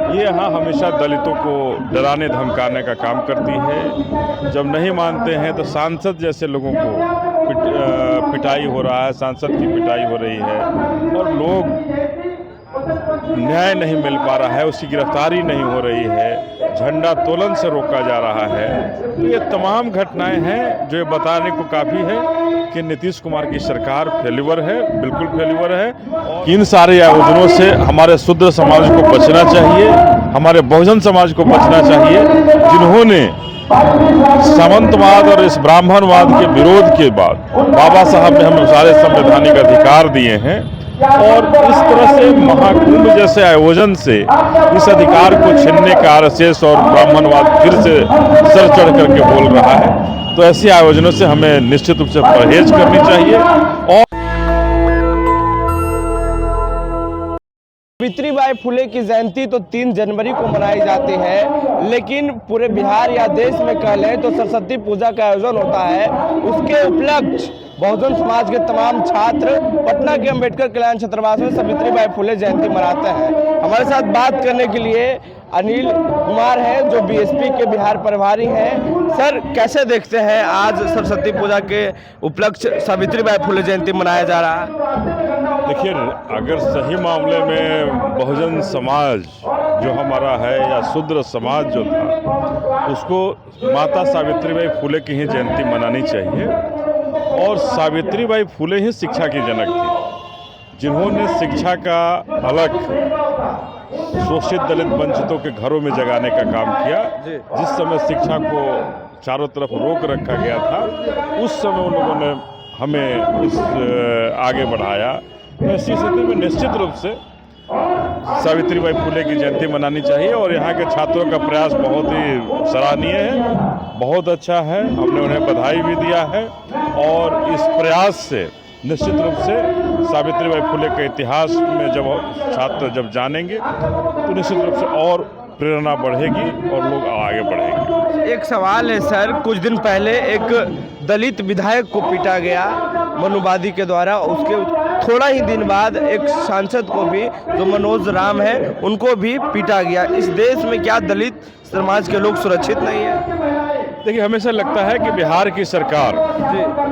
ये यहाँ हमेशा दलितों को डराने धमकाने का काम करती है। जब नहीं मानते हैं तो सांसद जैसे लोगों को पिटाई हो रहा है, सांसद की पिटाई हो रही है और लोग न्याय नहीं मिल पा रहा है, उसकी गिरफ्तारी नहीं हो रही है, झंडा तोलन से रोका जा रहा है। तो ये तमाम घटनाएं हैं जो ये बताने को काफ़ी है कि नीतीश कुमार की सरकार फेल्यूर है, बिल्कुल फेल्यूर है। और इन सारे आयोजनों से हमारे शूद्र समाज को बचना चाहिए, हमारे बहुजन समाज को बचना चाहिए, जिन्होंने सामंतवाद और इस ब्राह्मणवाद के विरोध के बाद बाबा साहब ने हमें सारे संवैधानिक अधिकार दिए हैं और इस तरह से महाकुंभ जैसे आयोजन से इस अधिकार को छीनने का आरएसएस और ब्राह्मणवाद फिर से सर चढ़ करके बोल रहा है। तो ऐसे आयोजनों से हमें निश्चित रूप से परहेज करनी चाहिए। और सावित्रीबाई फुले की जयंती तो 3 जनवरी को मनाई जाती है, लेकिन पूरे बिहार या देश में कह लें तो सरस्वती पूजा का आयोजन होता है। उसके उपलक्ष्य बहुजन समाज के तमाम छात्र पटना के अंबेडकर कल्याण छात्रावास में सावित्रीबाई फुले जयंती मनाते हैं। हमारे साथ बात करने के लिए अनिल कुमार हैं जो बीएसपी के बिहार प्रभारी हैं। सर, कैसे देखते हैं आज सरस्वती पूजा के उपलक्ष्य सावित्रीबाई फुले जयंती मनाया जा रहा है? देखिए, अगर सही मामले में बहुजन समाज जो हमारा है या शूद्र समाज जो था, उसको माता सावित्रीबाई फुले की ही जयंती मनानी चाहिए। और सावित्रीबाई फुले ही शिक्षा की जनक थी, जिन्होंने शिक्षा का अलग शोषित दलित वंचितों के घरों में जगाने का काम किया। जिस समय शिक्षा को चारों तरफ रोक रखा गया था, उस समय उन लोगों ने हमें इस आगे बढ़ाया। तो ऐसी स्थिति में निश्चित रूप से सावित्रीबाई फुले की जयंती मनानी चाहिए और यहाँ के छात्रों का प्रयास बहुत ही सराहनीय है, बहुत अच्छा है। हमने उन्हें बधाई भी दिया है और इस प्रयास से निश्चित रूप से सावित्रीबाई फुले के इतिहास में जब छात्र जब जानेंगे तो निश्चित रूप से और प्रेरणा बढ़ेगी और लोग आगे बढ़ेंगे। एक सवाल है सर, कुछ दिन पहले एक दलित विधायक को पीटा गया मनुवादी के द्वारा, उसके थोड़ा ही दिन बाद एक सांसद को भी जो मनोज राम है उनको भी पीटा गया। इस देश में क्या दलित समाज के लोग सुरक्षित नहीं है? देखिए, हमेशा लगता है कि बिहार की सरकार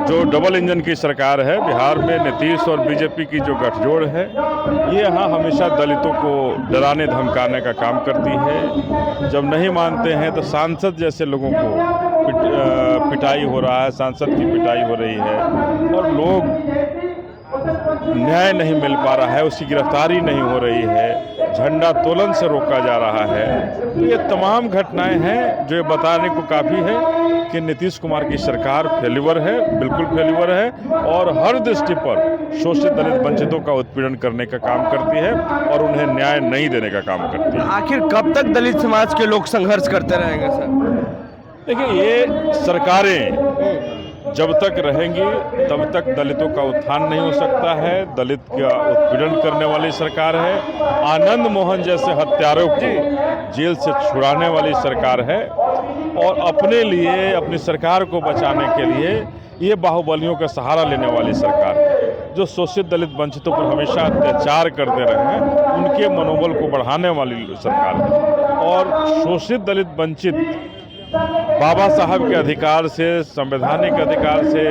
जो डबल इंजन की सरकार है, बिहार में नीतीश और बीजेपी की जो गठजोड़ है, ये यहाँ हमेशा दलितों को डराने धमकाने का काम करती है। जब नहीं मानते हैं तो सांसद जैसे लोगों को पिटाई हो रहा है, सांसद की पिटाई हो रही है और लोग न्याय नहीं मिल पा रहा है, उसकी गिरफ्तारी नहीं हो रही है, झंडा तोलन से रोका जा रहा है। तो ये तमाम घटनाएं हैं जो ये बताने को काफ़ी है कि नीतीश कुमार की सरकार फेल्यूर है, बिल्कुल फेल्यूर है और हर दृष्टि पर शोषित दलित वंचितों का उत्पीड़न करने का काम करती है और उन्हें न्याय नहीं देने का काम करती है। आखिर कब तक दलित समाज के लोग संघर्ष करते रहेंगे सर? देखिए, ये सरकारें जब तक रहेंगी तब तक दलितों का उत्थान नहीं हो सकता है। दलित का उत्पीड़न करने वाली सरकार है, आनंद मोहन जैसे हत्यारों को जेल से छुड़ाने वाली सरकार है और अपने लिए, अपनी सरकार को बचाने के लिए ये बाहुबलियों का सहारा लेने वाली सरकार है, जो शोषित दलित वंचितों पर हमेशा अत्याचार करते रहे हैं, उनके मनोबल को बढ़ाने वाली सरकार है। और शोषित दलित वंचित बाबा साहब के अधिकार से, संवैधानिक अधिकार से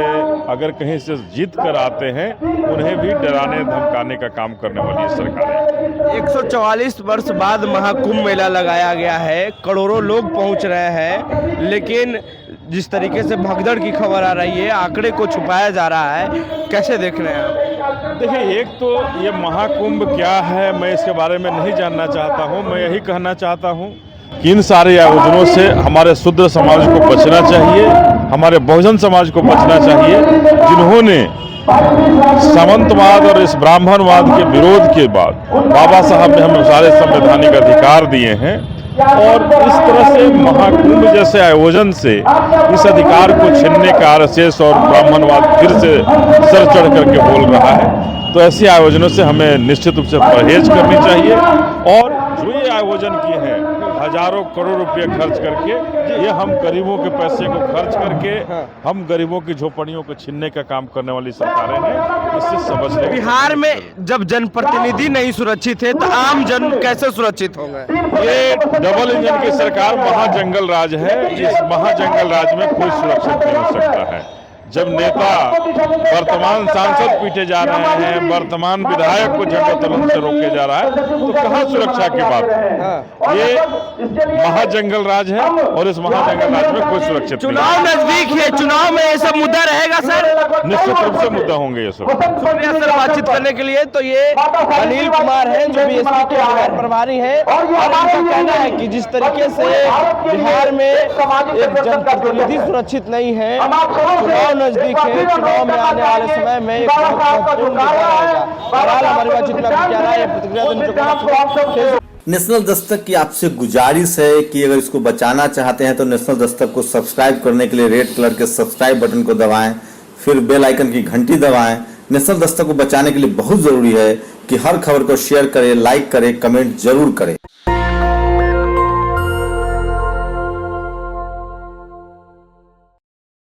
अगर कहीं से जीत कर आते हैं, उन्हें भी डराने धमकाने का काम करने वाली सरकार है। 144 वर्ष बाद महाकुंभ मेला लगाया गया है, करोड़ों लोग पहुंच रहे हैं, लेकिन जिस तरीके से भगदड़ की खबर आ रही है, आंकड़े को छुपाया जा रहा है, कैसे देख रहे हैं आप? देखिए, एक तो ये महाकुंभ क्या है, मैं इसके बारे में नहीं जानना चाहता हूँ। मैं यही कहना चाहता हूँ कि इन सारे आयोजनों से हमारे शूद्र समाज को बचना चाहिए, हमारे बहुजन समाज को बचना चाहिए, जिन्होंने सामंतवाद और इस ब्राह्मणवाद के विरोध के बाद बाबा साहब ने हमें सारे संवैधानिक अधिकार दिए हैं और इस तरह से महाकुंभ जैसे आयोजन से इस अधिकार को छीनने का आरएसएस और ब्राह्मणवाद फिर से सर चढ़ करके बोल रहा है। तो ऐसे आयोजनों से हमें निश्चित रूप से परहेज करनी चाहिए और जो ये आयोजन किए हैं, हजारों करोड़ रुपए खर्च करके। ये हम गरीबों के पैसे को खर्च करके हम गरीबों की झोपड़ियों को छीनने का काम करने वाली सरकारें हैं। इससे समझने बिहार में जब जनप्रतिनिधि नहीं सुरक्षित है तो आम जन कैसे सुरक्षित होंगे? ये डबल इंजन की सरकार महाजंगल राज है। इस महाजंगल राज में कोई सुरक्षित नहीं हो सकता है। जब नेता वर्तमान सांसद पीटे जा रहे हैं, वर्तमान विधायक को झंडोत्तोलन से रोके जा रहा है, तो कहाँ सुरक्षा की बात है? ये महाजंगल राज है और इस महाजंगल राज में कोई सुरक्षित चुनाव नजदीक है, चुनाव में ये सब मुद्दा रहेगा सर? निश्चित रूप से मुद्दा होंगे ये सब। सर बातचीत करने के लिए तो ये अनिल कुमार हैं जो बीएसपी के बिहार प्रभारी हैं, और इनका कहना है कि जिस तरीके से बिहार में एक जनप्रतिनिधि सुरक्षित नहीं है, चुनाव नजदीक है, चुनाव में आने वाले समय में एक बहुत महत्वपूर्ण मुद्दा रहेगा। बहरहाल हमारी बातचीत में क्या रहा है प्रतिक्रिया देने को नेशनल दस्तक की आपसे गुजारिश है कि अगर इसको बचाना चाहते हैं तो नेशनल दस्तक को सब्सक्राइब करने के लिए रेड कलर के सब्सक्राइब बटन को दबाएं, फिर बेल आइकन की घंटी दबाएं। नेशनल दस्तक को बचाने के लिए बहुत जरूरी है कि हर खबर को शेयर करें, लाइक करें, कमेंट जरूर करें।